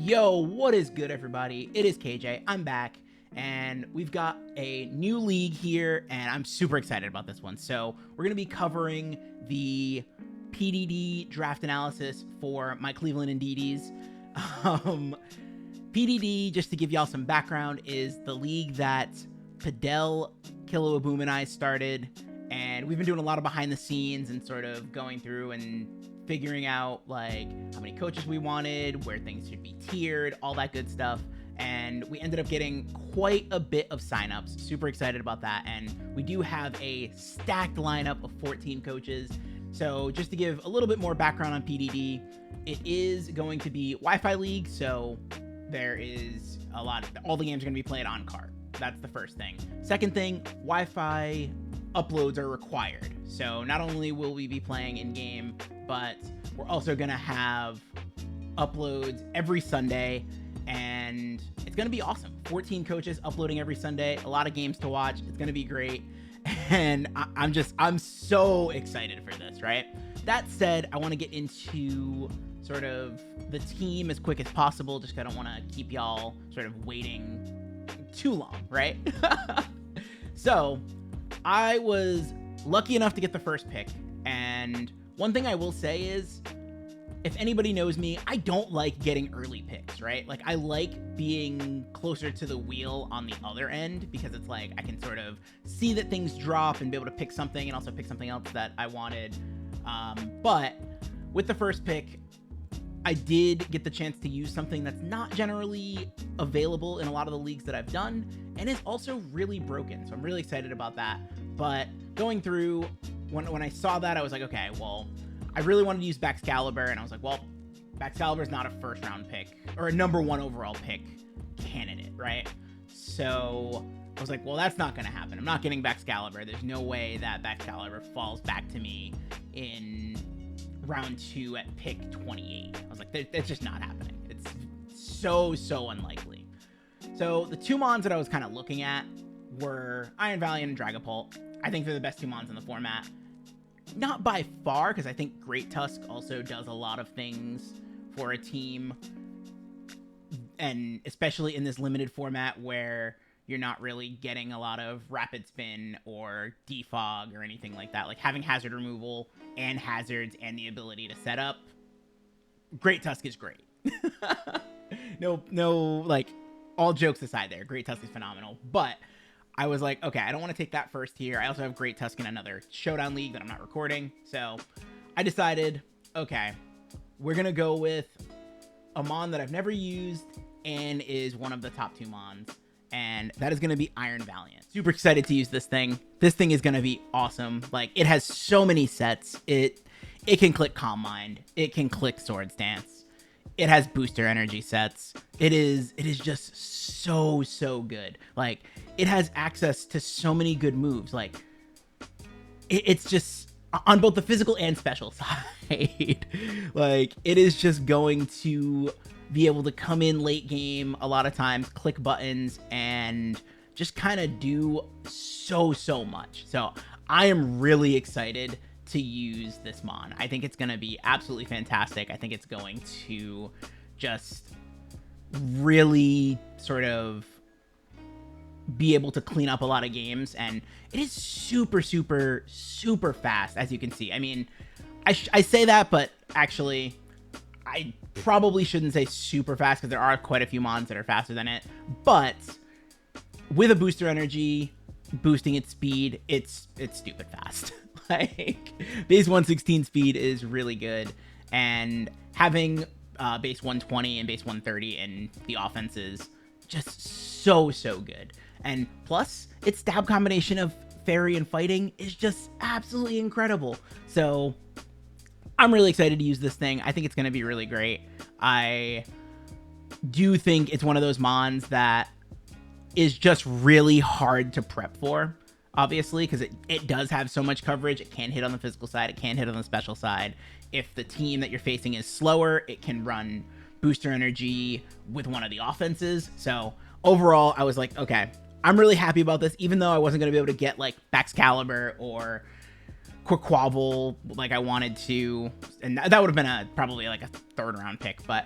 Yo, what is good, everybody? It is KJ. I'm back, and we've got a new league here, and I'm super excited about this one. So we're going to be covering the PDD draft analysis for my Cleveland Indeedies. PDD, just to give y'all some background, is the league that Padel, Kiloaboom, and I started, and we've been doing a lot of behind the scenes and sort of going through and figuring out like how many coaches we wanted, where things should be tiered, all that good stuff. And we ended up getting quite a bit of signups. Super excited about that. And we do have a stacked lineup of 14 coaches. So just to give a little bit more background on PDD, it is going to be Wi-Fi League. So there is all the games are going to be played on cart. That's the first thing. Second thing, Wi-Fi uploads are required. So not only will we be playing in game, but we're also going to have uploads every Sunday, and it's going to be awesome. 14 coaches uploading every Sunday, a lot of games to watch. It's going to be great. And I'm so excited for this, right? That said, I want to get into sort of the team as quick as possible, just 'cause I don't want to keep y'all sort of waiting too long, right? So I was lucky enough to get the first pick, and one thing I will say is, if anybody knows me, I don't like getting early picks, right? Like, I like being closer to the wheel on the other end, because it's like I can sort of see that things drop and be able to pick something and also pick something else that I wanted. But with the first pick, I did get the chance to use something that's not generally available in a lot of the leagues that I've done, and is also really broken. So I'm really excited about that. But going through, when I saw that, I was like, okay, well, I really wanted to use Baxcalibur, and I was like, well, Baxcalibur's not a first round pick or a number one overall pick candidate, right? So I was like, well, that's not going to happen. I'm not getting Baxcalibur. There's no way that Baxcalibur falls back to me in round 2 at pick 28. I was like, that's just not happening. It's so unlikely. So the two mons that I was kind of looking at were Iron Valiant and Dragapult. I think they're the best two mons in the format. Not by far, because I think Great Tusk also does a lot of things for a team, and especially in this limited format where you're not really getting a lot of Rapid Spin or Defog or anything like that. Like, having hazard removal and hazards and the ability to set up, Great Tusk is great. No, like, all jokes aside there, Great Tusk is phenomenal. But I was like, okay, I don't want to take that first here. I also have Great Tusk in another Showdown League that I'm not recording. So I decided, okay, we're going to go with a mon that I've never used and is one of the top two mons. And that is going to be Iron Valiant. Super excited to use this thing. This thing is going to be awesome. Like, it has so many sets. It can click Calm Mind. It can click Swords Dance. It has booster energy sets. It is just so good. Like, it has access to so many good moves. Like, it's just on both the physical and special side. Like, it is just going to be able to come in late game a lot of times, click buttons, and just kind of do so much. So I am really excited to use this mon. I think it's going to be absolutely fantastic. I think it's going to just really sort of be able to clean up a lot of games, and it is super fast, as you can see. I mean, I say that, but actually I probably shouldn't say super fast, because there are quite a few mons that are faster than it. But with a booster energy boosting its speed, it's stupid fast. Like, base 116 speed is really good, and having base 120 and base 130 in the offense is just so good. And plus, its stab combination of fairy and fighting is just absolutely incredible. So I'm really excited to use this thing. I think it's going to be really great. I do think it's one of those mons that is just really hard to prep for, obviously, because it does have so much coverage. It can hit on the physical side. It can hit on the special side. If the team that you're facing is slower, it can run booster energy with one of the offenses. So overall, I was like, okay, I'm really happy about this, even though I wasn't going to be able to get like Baxcalibur or Quaquaval like I wanted to, and that would have been probably like a third round pick. But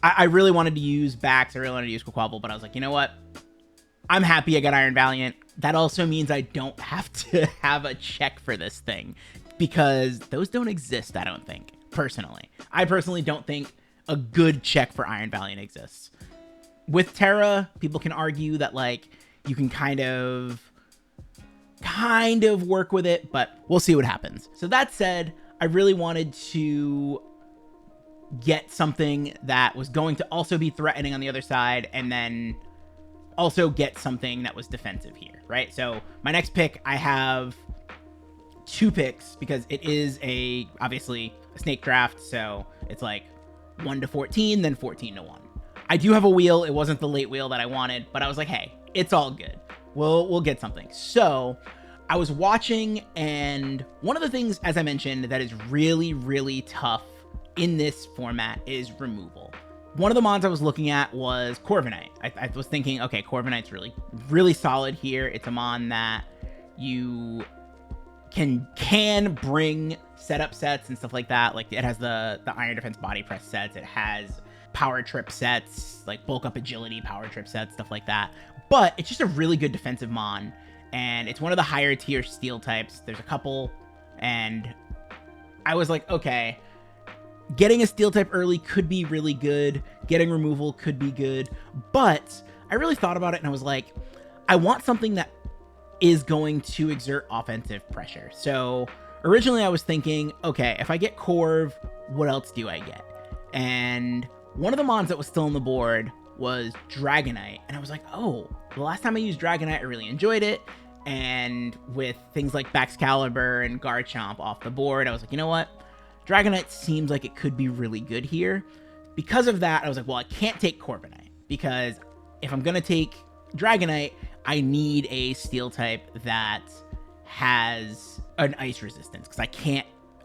I really wanted to use Bax, I really wanted to use Quaquaval, but I was like, you know what? I'm happy I got Iron Valiant. That also means I don't have to have a check for this thing, because those don't exist, I don't think, personally. I personally don't think a good check for Iron Valiant exists. With Terra, people can argue that, like, you can kind of work with it, but we'll see what happens. So that said, I really wanted to get something that was going to also be threatening on the other side, and then also get something that was defensive here, right? So my next pick, I have 2 picks because it is obviously a snake draft, so it's like 1 to 14, then 14 to 1. I do have a wheel. It wasn't the late wheel that I wanted, but I was like, hey, it's all good. We'll get something. So I was watching, and one of the things, as I mentioned, that is really, really tough in this format is removal. One of the mons I was looking at was Corviknight. I was thinking, okay, Corviknight's really, really solid here. It's a mon that you can bring setup sets and stuff like that. Like, it has the Iron Defense Body Press sets. It has power trip sets, like bulk up agility, power trip sets, stuff like that. But it's just a really good defensive mon, and it's one of the higher tier steel types. There's a couple, and I was like, okay, getting a steel type early could be really good. Getting removal could be good. But I really thought about it, and I was like, I want something that is going to exert offensive pressure. So originally I was thinking, okay, if I get Corv, what else do I get? And one of the mons that was still on the board was Dragonite. And I was like, oh, the last time I used Dragonite, I really enjoyed it. And with things like Baxcalibur and Garchomp off the board, I was like, you know what? Dragonite seems like it could be really good here. Because of that, I was like, well, I can't take Corviknight, because if I'm going to take Dragonite, I need a steel type that has an ice resistance, because I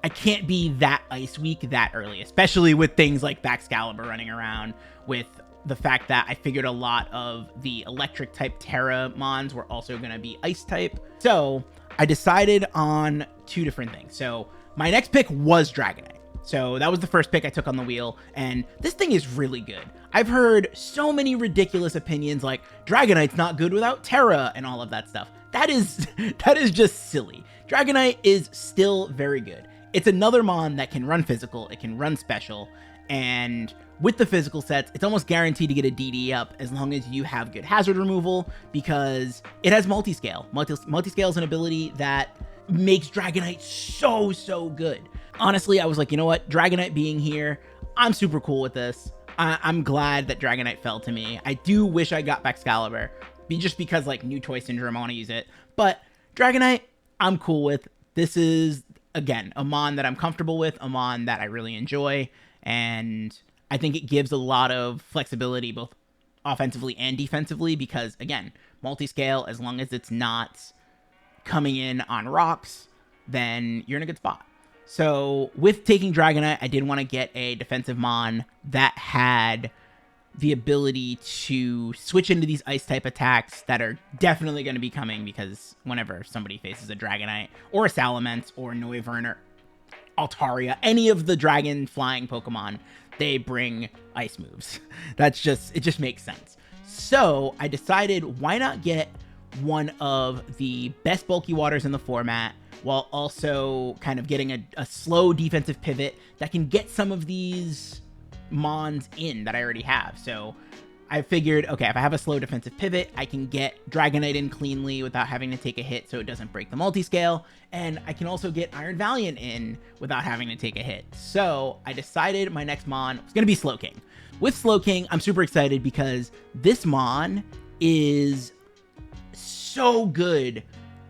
can't be that ice weak that early, especially with things like Baxcalibur running around, with the fact that I figured a lot of the electric type Terra mons were also going to be ice type. So I decided on 2 different things. So my next pick was Dragonite. So that was the first pick I took on the wheel, and this thing is really good. I've heard so many ridiculous opinions like Dragonite's not good without Terra and all of that stuff. That is just silly. Dragonite is still very good. It's another mon that can run physical, it can run special, and with the physical sets, it's almost guaranteed to get a DD up as long as you have good hazard removal, because it has multi-scale. Multi-scale is an ability that makes Dragonite so good. Honestly, I was like, you know what? Dragonite being here, I'm super cool with this. I'm glad that Dragonite fell to me. I do wish I got Baxcalibur, just because, like, new toy syndrome, I want to use it. But Dragonite, I'm cool with. This is, again, a mon that I'm comfortable with, a mon that I really enjoy, and I think it gives a lot of flexibility, both offensively and defensively, because, again, multi-scale, as long as it's not coming in on rocks, then you're in a good spot. So with taking Dragonite, I did want to get a defensive mon that had the ability to switch into these ice type attacks that are definitely going to be coming, because whenever somebody faces a Dragonite or a Salamence or Noivern or Altaria, any of the dragon flying Pokemon, they bring ice moves. It just makes sense. So I decided, why not get one of the best bulky waters in the format, while also kind of getting a slow defensive pivot that can get some of these mons in that I already have. So I figured, okay, if I have a slow defensive pivot, I can get Dragonite in cleanly without having to take a hit, so it doesn't break the multi-scale, and I can also get Iron Valiant in without having to take a hit. So I decided my next mon was going to be Slowking. With Slowking, I'm super excited because this mon is so good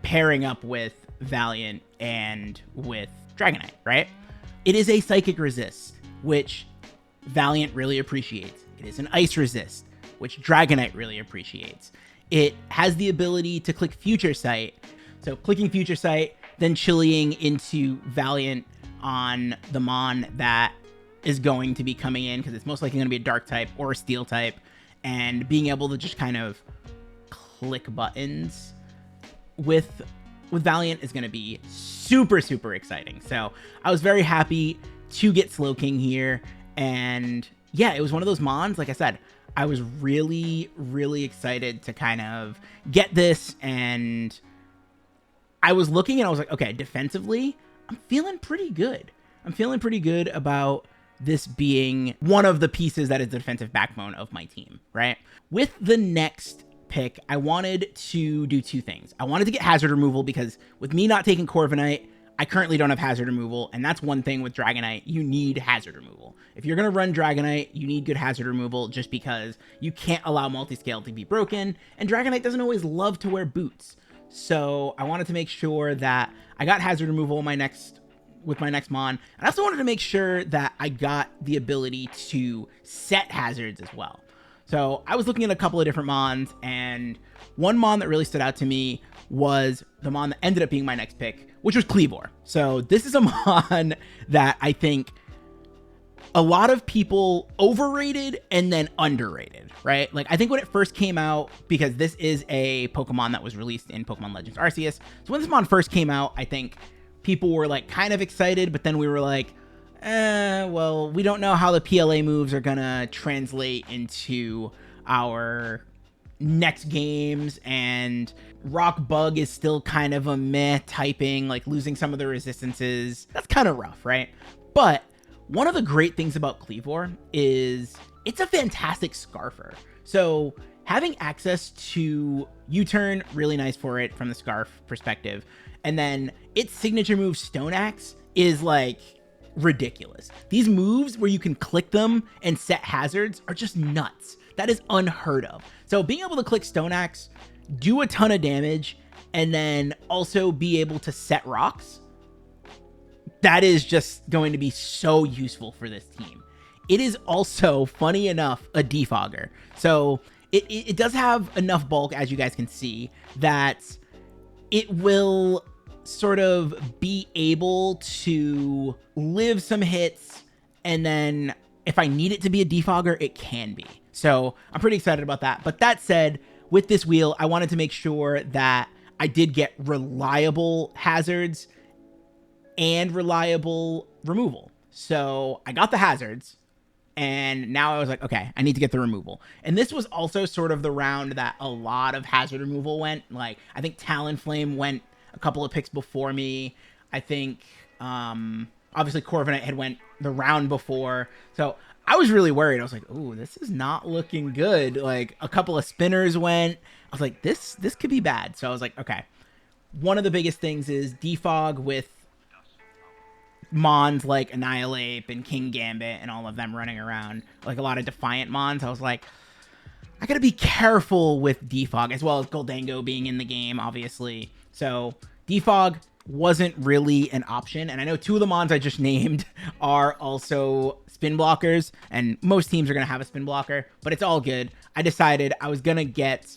pairing up with Valiant and with Dragonite, right? It is a Psychic Resist, which Valiant really appreciates. It is an Ice Resist, which Dragonite really appreciates. It has the ability to click Future Sight. So clicking Future Sight, then chilling into Valiant on the mon that is going to be coming in, because it's most likely going to be a Dark type or a Steel type, and being able to just kind of click buttons with Valiant is going to be super exciting. So I was very happy to get Slowking here, and yeah, it was one of those mons. Like I said, I was really, really excited to kind of get this, and I was looking and I was like, okay, defensively, I'm feeling pretty good. I'm feeling pretty good about this being one of the pieces that is the defensive backbone of my team, right? With the next pick, I wanted to do two things. I wanted to get hazard removal because with me not taking Corviknight, I currently don't have hazard removal, and that's one thing with Dragonite. You need hazard removal. If you're going to run Dragonite, you need good hazard removal just because you can't allow multiscale to be broken, and Dragonite doesn't always love to wear boots. So I wanted to make sure that I got hazard removal with my next mon. And I also wanted to make sure that I got the ability to set hazards as well. So I was looking at a couple of different mons, and one mon that really stood out to me was the mon that ended up being my next pick, which was Kleavor. So this is a mon that I think a lot of people overrated and then underrated, right? Like, I think when it first came out, because this is a Pokemon that was released in Pokemon Legends Arceus. So when this mon first came out, I think people were like kind of excited, but then we were like, well, we don't know how the PLA moves are gonna translate into our next games, and Rock Bug is still kind of a meh typing, like losing some of the resistances. That's kind of rough, right? But one of the great things about Kleavor is it's a fantastic Scarfer. So having access to U-Turn, really nice for it from the Scarf perspective. And then its signature move, Stone Axe, is like ridiculous. These moves where you can click them and set hazards are just nuts. That is unheard of. So being able to click Stone Axe, do a ton of damage, and then also be able to set rocks, that is just going to be so useful for this team. It is also, funny enough, a defogger. So it does have enough bulk, as you guys can see, that it will sort of be able to live some hits, and then if I need it to be a defogger, it can be. So I'm pretty excited about that. But that said, with this wheel, I wanted to make sure that I did get reliable hazards and reliable removal. So I got the hazards, and now I was like, okay, I need to get the removal. And this was also sort of the round that a lot of hazard removal went. Like, I think Talonflame went a couple of picks before me. I think, obviously Corviknight had went the round before. So I was really worried. I was like, ooh, this is not looking good. Like, a couple of spinners went. I was like, this could be bad. So I was like, okay. One of the biggest things is defog with mons like Annihilate and King Gambit and all of them running around, like a lot of Defiant mons. I was like, I gotta be careful with defog, as well as Goldango being in the game, obviously. So defog wasn't really an option, and I know two of the mons I just named are also spin blockers, and most teams are gonna have a spin blocker, but it's all good. I decided I was gonna get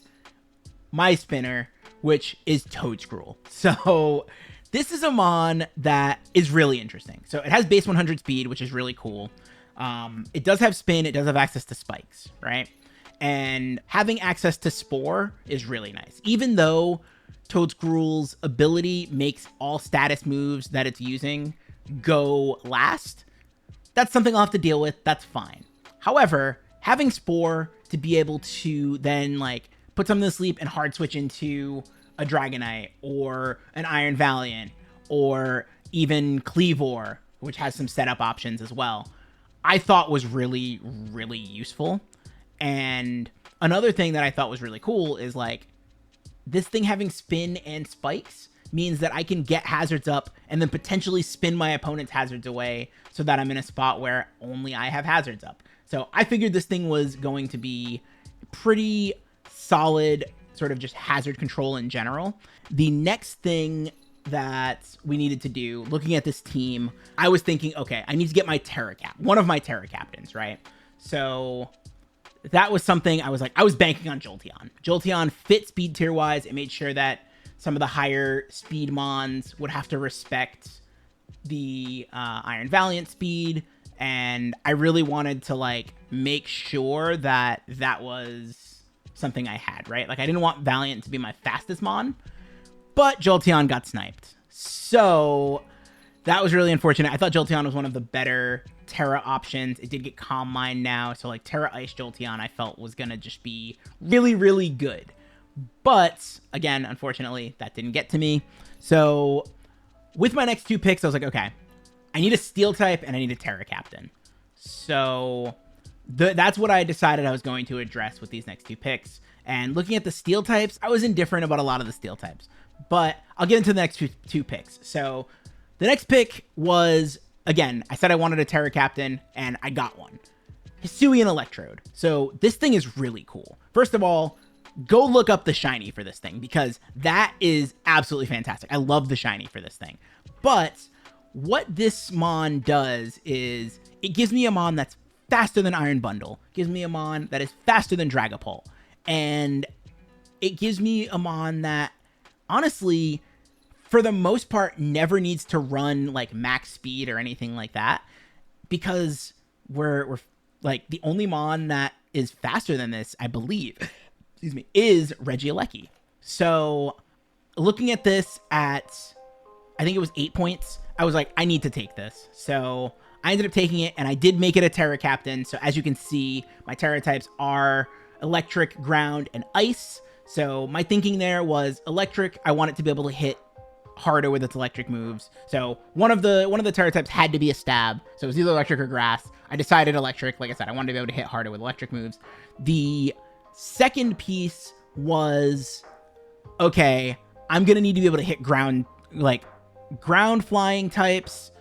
my spinner, which is Toadscruel. So this is a mon that is really interesting. So it has base 100 speed, which is really cool. It does have spin. It does have access to spikes, right? And having access to Spore is really nice. Even though Toadscruel's ability makes all status moves that it's using go last, that's something I'll have to deal with. That's fine. However, having Spore to be able to then like put something to sleep and hard switch into a Dragonite or an Iron Valiant or even Kleavor, which has some setup options as well, I thought was really, really useful. And another thing that I thought was really cool is like this thing having spin and spikes means that I can get hazards up and then potentially spin my opponent's hazards away so that I'm in a spot where only I have hazards up. So I figured this thing was going to be pretty solid, sort of just hazard control in general. The next thing that we needed to do, looking at this team, I was thinking, okay, I need to get my Terra Cap, one of my Terra Captains, right? So that was something I was banking on Jolteon. Jolteon fit speed tier wise. It made sure that some of the higher speed mons would have to respect the Iron Valiant speed, and I really wanted to like make sure that that was something I had, right? Like, I didn't want Valiant to be my fastest mon, but Jolteon got sniped. So That was really unfortunate. I thought Jolteon was one of the better Terra options. It did get Calm Mind now, so like Terra Ice Jolteon I felt was going to just be really, really good. But, again, unfortunately, that didn't get to me. So, with my next 2 picks, I was like, okay, I need a Steel type and I need a Terra Captain. So, that's what I decided I was going to address with these next 2 picks. And looking at the Steel types, I was indifferent about a lot of the Steel types. But I'll get into the next 2 picks. So, the next pick was, again, I said I wanted a Terra Captain, and I got one. Hisuian Electrode. So, this thing is really cool. First of all, go look up the shiny for this thing, because that is absolutely fantastic. I love the shiny for this thing. But what this Mon does is it gives me a Mon that's faster than Iron Bundle. It gives me a Mon that is faster than Dragapult. And it gives me a Mon that, honestly, for the most part, never needs to run like max speed or anything like that, because we're like the only Mon that is faster than this, I believe, excuse me, is Regieleki. So looking at this at, I think it was 8 points, I was like, I need to take this. So I ended up taking it, and I did make it a Terra Captain. So as you can see, my Terra types are Electric, Ground, and Ice. So my thinking there was Electric, I want it to be able to hit harder with its electric moves. So one of the Terra types had to be a stab. So it was either Electric or Grass. I decided Electric. Like I said, I wanted to be able to hit harder with electric moves. The second piece was, okay, I'm going to need to be able to hit ground flying types,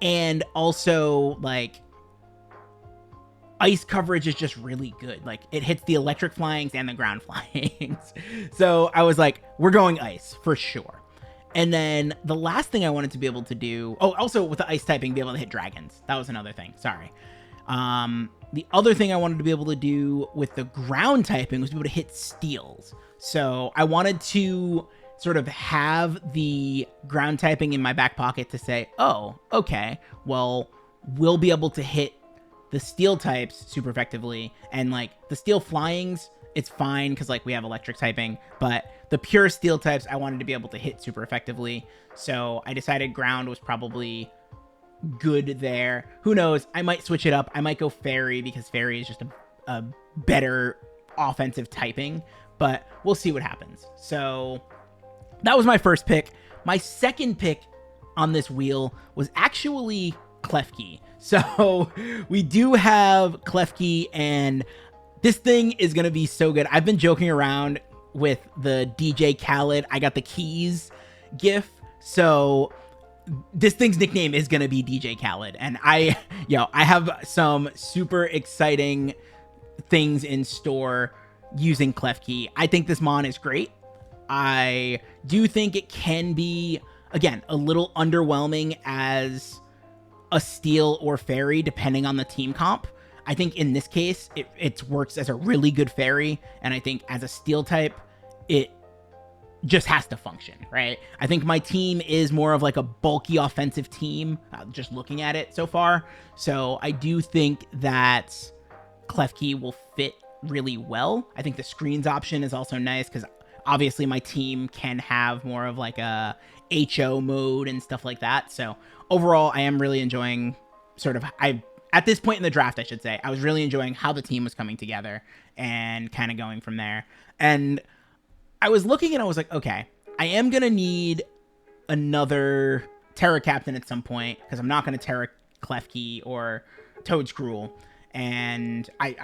and also like ice coverage is just really good. Like it hits the electric flyings and the ground flyings. So I was like, we're going ice for sure. And then the last thing I wanted to be able to do, oh, also with the ice typing, be able to hit dragons. That was another thing. Sorry. The other thing I wanted to be able to do with the ground typing was be able to hit steels. So I wanted to sort of have the ground typing in my back pocket to say, oh, okay, well, we'll be able to hit the steel types super effectively. And like the steel flyings, it's fine because like we have electric typing, but the pure steel types I wanted to be able to hit super effectively. So I decided ground was probably good there. Who knows? I might switch it up. I might go fairy because fairy is just a better offensive typing, but we'll see what happens. So that was my first pick. My second pick on this wheel was actually Klefki. So we do have Klefki, and this thing is going to be so good. I've been joking around with the DJ Khaled, I got the keys gif. So this thing's nickname is going to be DJ Khaled. And I have some super exciting things in store using Klefki. I think this Mon is great. I do think it can be, again, a little underwhelming as a steel or fairy, depending on the team comp. I think in this case, it works as a really good fairy. And I think as a steel type, it just has to function, right? I think my team is more of like a bulky offensive team, just looking at it so far. So I do think that Klefki will fit really well. I think the screens option is also nice because obviously my team can have more of like a HO mode and stuff like that. So overall, I am really enjoying at this point in the draft, I should say, I was really enjoying how the team was coming together and kind of going from there. And I was looking and I was like, okay, I am going to need another Terra Captain at some point because I'm not going to Terra Klefki or Toedscruel. And I'm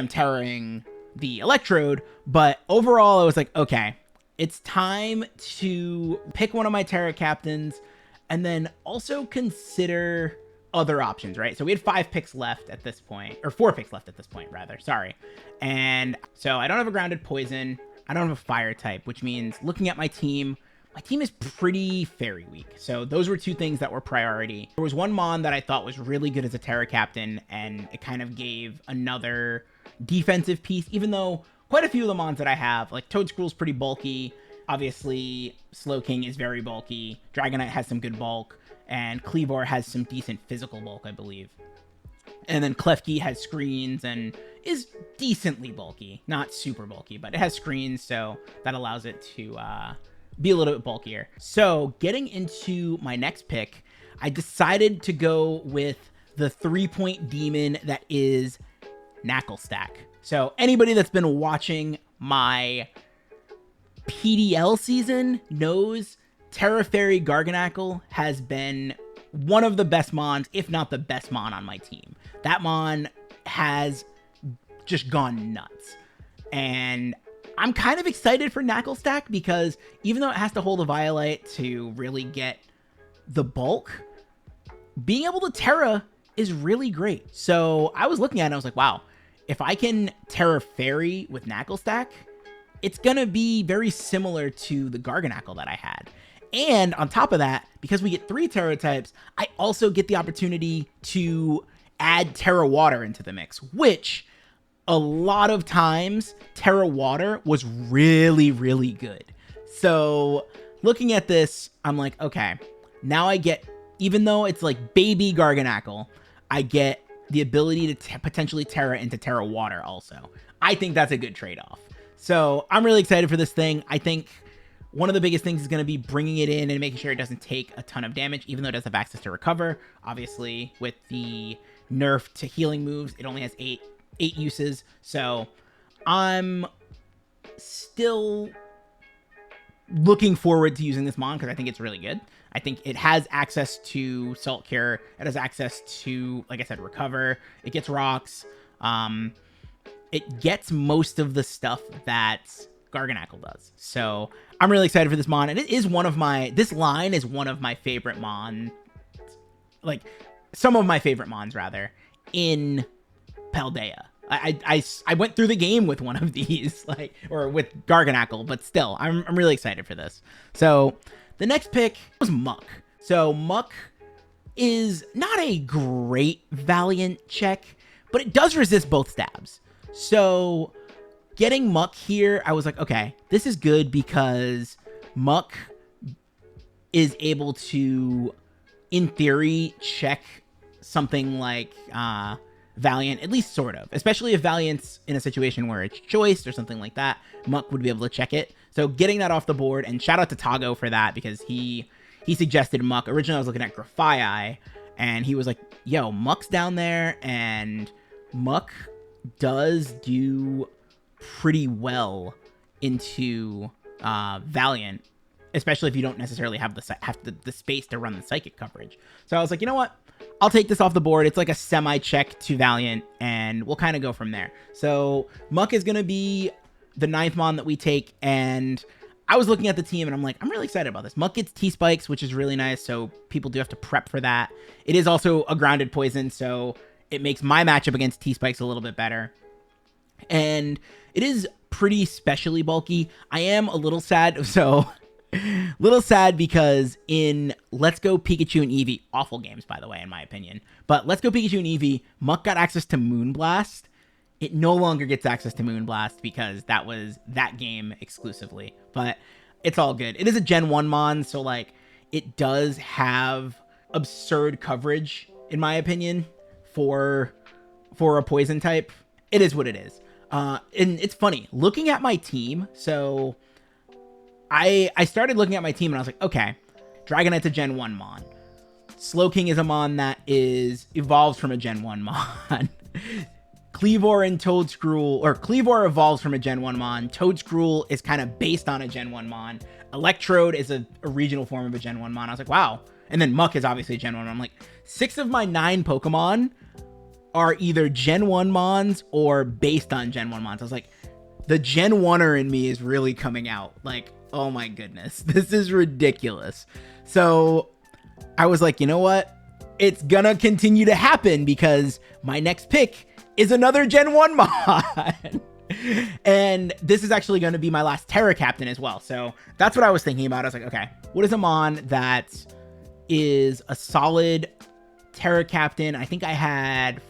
Terraing the Electrode, but overall I was like, okay, it's time to pick one of my Terra Captains and then also consider other options, right? So we had 5 picks left at this point, or 4 picks left at this point, rather. Sorry. And so I don't have a grounded poison. I don't have a fire type, which means looking at my team is pretty fairy weak. So those were 2 things that were priority. There was one Mon that I thought was really good as a Terra Captain, and it kind of gave another defensive piece, even though quite a few of the Mons that I have, like Toedscruel's pretty bulky. Obviously, Slowking is very bulky. Dragonite has some good bulk. And Kleavor has some decent physical bulk, I believe. And then Klefki has screens and is decently bulky. Not super bulky, but it has screens, so that allows it to be a little bit bulkier. So getting into my next pick, I decided to go with the 3-point demon that is Ketlestack. So anybody that's been watching my PDL season knows Terra Fairy Garganacl has been one of the best mons, if not the best mon on my team. That mon has just gone nuts. And I'm kind of excited for Ketlestack because even though it has to hold a Violite to really get the bulk, being able to Terra is really great. So I was looking at it and I was like, wow, if I can Terra Fairy with Ketlestack, it's going to be very similar to the Garganacl that I had. And on top of that, because we get 3 Terra types, I also get the opportunity to add Terra Water into the mix, which a lot of times Terra Water was really, really good. So looking at this, I'm like, okay, now I get, even though it's like baby Garganacl, I get the ability to potentially Terra into Terra Water also. I think that's a good trade-off. So I'm really excited for this thing. I think one of the biggest things is going to be bringing it in and making sure it doesn't take a ton of damage, even though it does have access to recover. Obviously, with the nerf to healing moves, it only has eight uses. So I'm still looking forward to using this mon because I think it's really good. I think it has access to Salt Cure. It has access to, like I said, Recover. It gets rocks. It gets most of the stuff that Garganacl does. So I'm really excited for this mon. And it is one of my, this line is one of my favorite mons, like some of my favorite mons rather, in Paldea. I went through the game with one of these, like, or with Garganacl, but still, I'm really excited for this. So the next pick was Muck. So Muck is not a great Valiant check, but it does resist both stabs. So getting Muck here, I was like, okay, this is good because Muck is able to, in theory, check something like Valiant, at least sort of. Especially if Valiant's in a situation where it's choiced or something like that, Muck would be able to check it. So getting that off the board, and shout out to Tago for that because he suggested Muck. Originally, I was looking at Grafii, and he was like, yo, Muck's down there, and Muck does do pretty well into Valiant, especially if you don't necessarily have the space to run the psychic coverage. So I was like, you know what? I'll take this off the board. It's like a semi-check to Valiant, and we'll kind of go from there. So Muck is going to be the 9th mon that we take, and I was looking at the team, and I'm like, I'm really excited about this. Muck gets T-Spikes, which is really nice, so people do have to prep for that. It is also a grounded poison, so it makes my matchup against T-Spikes a little bit better. And it is pretty specially bulky. I am a little sad, because in Let's Go Pikachu and Eevee, awful games, by the way, in my opinion, but Let's Go Pikachu and Eevee, Muck got access to Moonblast. It no longer gets access to Moonblast because that was that game exclusively, but it's all good. It is a Gen 1 mon, so like it does have absurd coverage, in my opinion, for a poison type. It is what it is. And it's funny, looking at my team, so I started looking at my team and I was like, okay, Dragonite's a Gen 1 mon. Slowking is a mon that evolves from a Gen 1 mon. Cleavor and Toedscruel, or Cleavor evolves from a Gen 1 mon. Toedscruel is kind of based on a Gen 1 mon. Electrode is a regional form of a Gen 1 mon. I was like, wow. And then Muck is obviously a Gen 1 mon. I'm like, 6 of my 9 Pokemon are either Gen 1 mons or based on Gen 1 mons. I was like, the Gen 1er in me is really coming out. Like, oh my goodness, this is ridiculous. So I was like, you know what? It's gonna continue to happen because my next pick is another Gen 1 mon. And this is actually going to be my last Terra Captain as well. So that's what I was thinking about. I was like, okay, what is a mon that is a solid Terra Captain? I think I had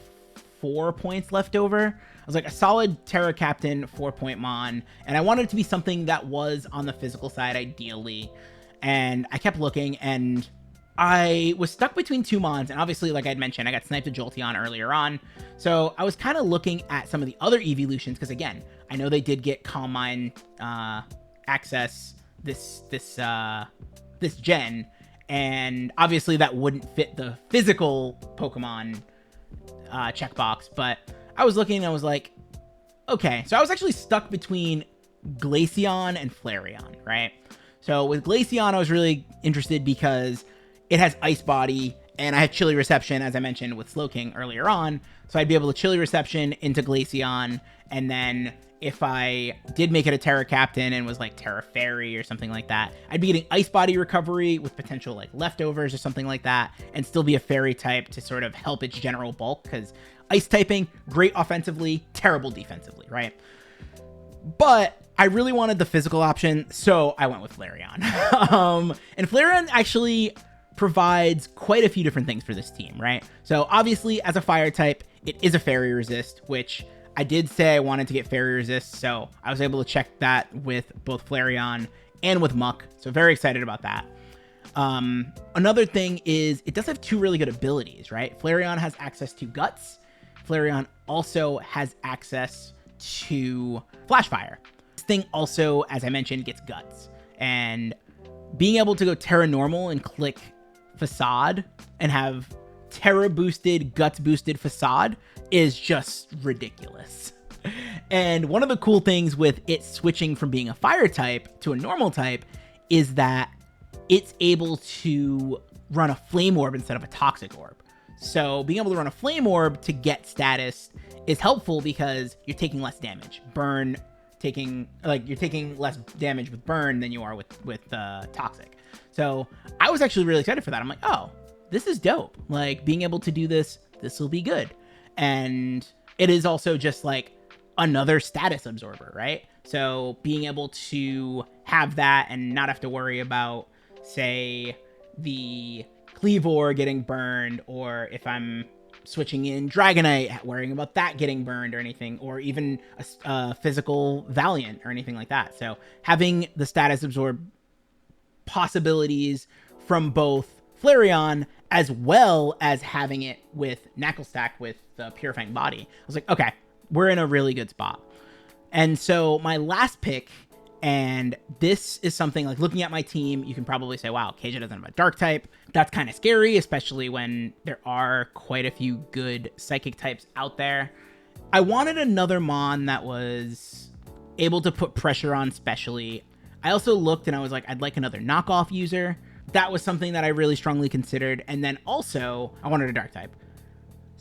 4 points left over. I was like, a solid Terra Captain 4-point mon. And I wanted it to be something that was on the physical side, ideally. And I kept looking, and I was stuck between 2 mons, and obviously, like I'd mentioned, I got sniped to Jolteon earlier on, so I was kind of looking at some of the other evolutions, because again, I know they did get Calm Mind access this gen, And obviously that wouldn't fit the physical Pokemon checkbox, but I was looking and I was like, okay. So I was actually stuck between Glaceon and Flareon, right? So with Glaceon, I was really interested because it has Ice Body, and I have Chilly Reception, as I mentioned with Slowking earlier on. So I'd be able to Chilly Reception into Glaceon, and then if I did make it a Terra Captain and was like Terra Fairy or something like that, I'd be getting Ice Body recovery with potential like leftovers or something like that, and still be a Fairy type to sort of help its general bulk, because Ice typing, great offensively, terrible defensively, right? But I really wanted the physical option, so I went with Flareon. And Flareon actually provides quite a few different things for this team, right? So obviously, as a fire type, it is a Fairy Resist, which I did say I wanted to get Fairy Resist, so I was able to check that with both Flareon and with Muck, so very excited about that. Another thing is it does have two really good abilities, right? Flareon has access to Guts. Flareon also has access to Flash Fire. This thing also, as I mentioned, gets Guts. And being able to go Terra Normal and click Facade and have Terra boosted, Guts boosted Facade is just ridiculous. And one of the cool things with it switching from being a fire type to a normal type is that it's able to run a Flame Orb instead of a Toxic Orb. So being able to run a Flame Orb to get status is helpful because you're taking less damage. You're taking less damage with Burn than you are with Toxic. So I was actually really excited for that. I'm like, oh, this is dope. Like, being able to do this will be good. And it is also just like another status absorber, right? So being able to have that and not have to worry about, say, the Cleavor getting burned, or if I'm switching in Dragonite, worrying about that getting burned or anything, or even a physical Valiant or anything like that. So having the status absorb possibilities from both Flareon as well as having it with Ketlestack with the Purifying Body, I was like, okay, we're in a really good spot. And so my last pick, and this is something like looking at my team, you can probably say, wow, KJ doesn't have a dark type. That's kind of scary, especially when there are quite a few good psychic types out there. I wanted another Mon that was able to put pressure on specially. I also looked and I was like, I'd like another knockoff user. That was something that I really strongly considered. And then also I wanted a dark type.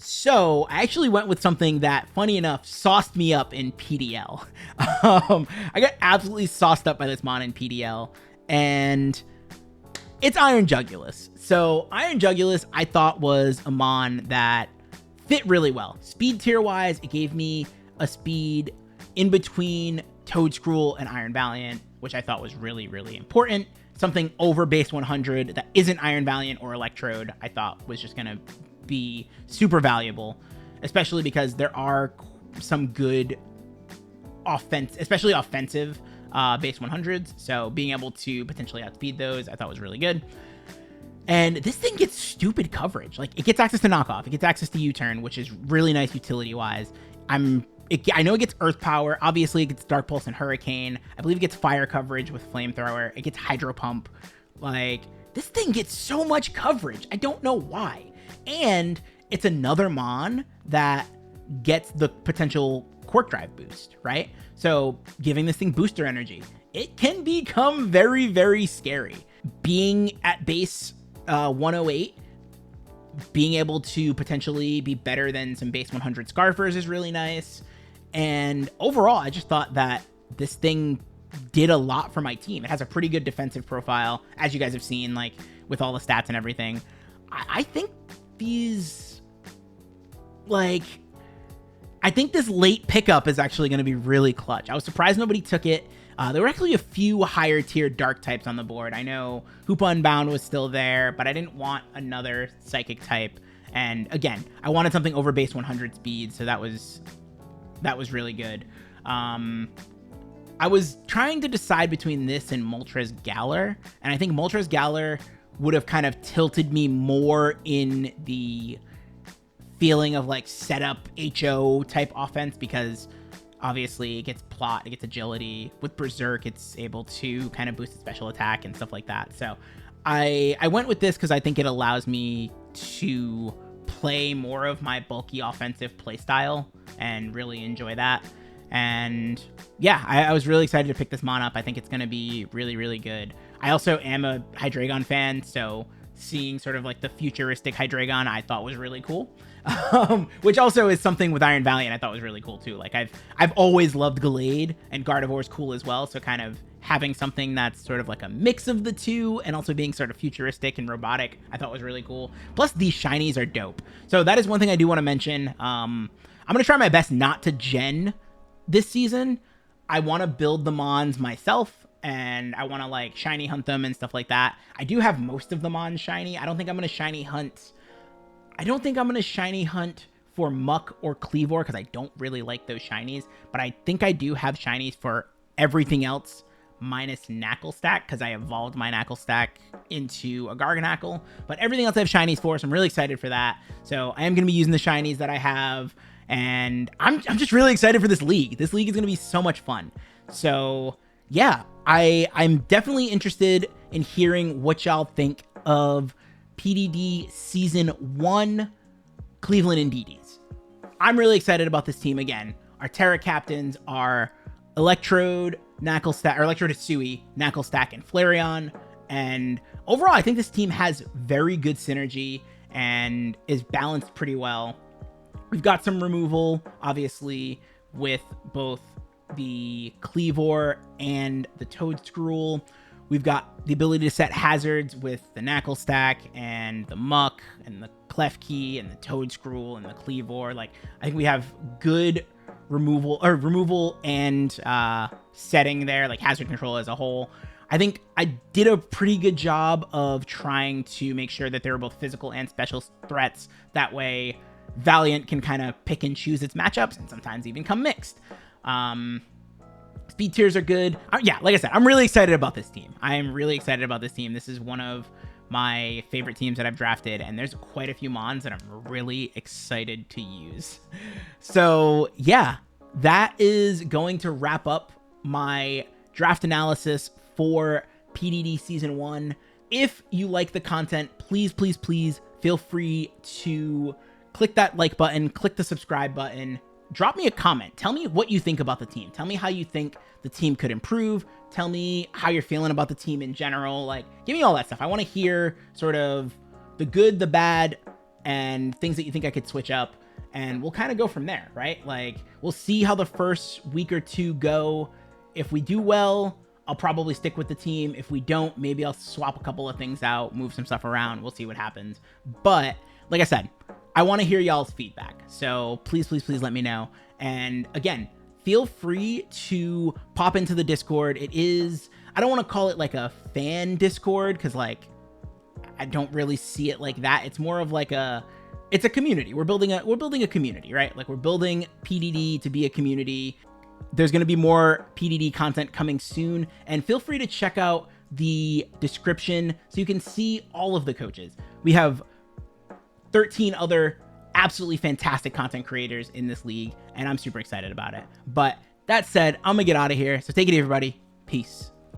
So I actually went with something that, funny enough, sauced me up in PDL. I got absolutely sauced up by this Mon in PDL, and it's Iron Jugulus. So Iron Jugulus, I thought, was a Mon that fit really well. Speed tier wise, it gave me a speed in between Toedscruel and Iron Valiant, which I thought was really, really important. Something over base 100 that isn't Iron Valiant or Electrode, I thought was just going to be super valuable, especially because there are some good especially offensive base 100s. So being able to potentially outspeed those, I thought was really good. And this thing gets stupid coverage. Like, it gets access to knockoff, it gets access to U-turn, which is really nice utility wise. I know it gets Earth Power. Obviously, it gets Dark Pulse and Hurricane. I believe it gets fire coverage with Flamethrower. It gets Hydro Pump. Like, this thing gets so much coverage. I don't know why. And it's another Mon that gets the potential Quirk Drive boost, right? So giving this thing booster energy, it can become very, very scary. Being at base 108, being able to potentially be better than some base 100 Scarfers is really nice. And overall, I just thought that this thing did a lot for my team. It has a pretty good defensive profile, as you guys have seen, like with all the stats and everything. I think these, like, I think this late pickup is actually going to be really clutch. I was surprised nobody took it. There were actually a few higher tier dark types on the board. I know Hoopa Unbound was still there, but I didn't want another psychic type. And again, I wanted something over base 100 speed, so that was really good. I was trying to decide between this and Moltres Galar, and I think Moltres Galar would have kind of tilted me more in the feeling of like setup HO type offense, because obviously it gets plot, it gets agility. With Berserk, it's able to kind of boost its special attack and stuff like that. So I went with this because I think it allows me to play more of my bulky offensive playstyle and really enjoy that. And yeah, I was really excited to pick this mon up. I think it's going to be really, really good. I also am a Hydreigon fan, so seeing sort of like the futuristic Hydreigon I thought was really cool. Which also is something with Iron Valiant I thought was really cool too. Like I've always loved Gallade, and Gardevoir's cool as well, so kind of having something that's sort of like a mix of the two and also being sort of futuristic and robotic I thought was really cool. Plus these shinies are dope. So that is one thing I do want to mention. I'm going to try my best not to gen this season. I want to build the mons myself, and I want to like shiny hunt them and stuff like that. I do have most of them on shiny. I don't think I'm going to shiny hunt for Muck or Kleavor because I don't really like those shinies, but I think I do have shinies for everything else minus Knucklestack because I evolved my Knucklestack into a Garganacl, but everything else I have shinies for, so I'm really excited for that. So I am going to be using the shinies that I have, and I'm just really excited for this league. This league is going to be so much fun. So yeah, I'm definitely interested in hearing what y'all think of PDD Season 1 Cleveland Indeedee. I'm really excited about this team. Again, our Terra captains are Electrode, Knucklestack, or Electrode Hisui, Knucklestack, and Flareon. And overall, I think this team has very good synergy and is balanced pretty well. We've got some removal, obviously, with both the Kleavor and the Toedscruel. We've got the ability to set hazards with the Knucklestack and the Muck and the Klefki and the Toedscruel and the Kleavor. Like, I think we have good removal and setting there, like hazard control as a whole. I think I did a pretty good job of trying to make sure that there were both physical and special threats. That way, Valiant can kind of pick and choose its matchups and sometimes even come mixed. Speed tiers are good. Yeah, like I said, I'm really excited about this team. I am really excited about this team. This is one of my favorite teams that I've drafted, and there's quite a few mons that I'm really excited to use. So yeah, that is going to wrap up my draft analysis for PDD Season 1. If you like the content, please, please, please feel free to click that like button, click the subscribe button, drop me a comment. Tell me what you think about the team. Tell me how you think the team could improve. Tell me how you're feeling about the team in general. Like, give me all that stuff. I want to hear sort of the good, the bad, and things that you think I could switch up. And we'll kind of go from there, right? Like, we'll see how the first week or two go. If we do well, I'll probably stick with the team. If we don't, maybe I'll swap a couple of things out, move some stuff around. We'll see what happens. But like I said, I want to hear y'all's feedback. So please, please, please let me know. And again, feel free to pop into the Discord. It is, I don't want to call it like a fan Discord because like I don't really see it like that. It's more of like it's a community. We're building a community, right? Like we're building PDD to be a community. There's going to be more PDD content coming soon, and feel free to check out the description so you can see all of the coaches. We have 13 other absolutely fantastic content creators in this league, and I'm super excited about it. But that said, I'm gonna get out of here. So take it easy, everybody. Peace.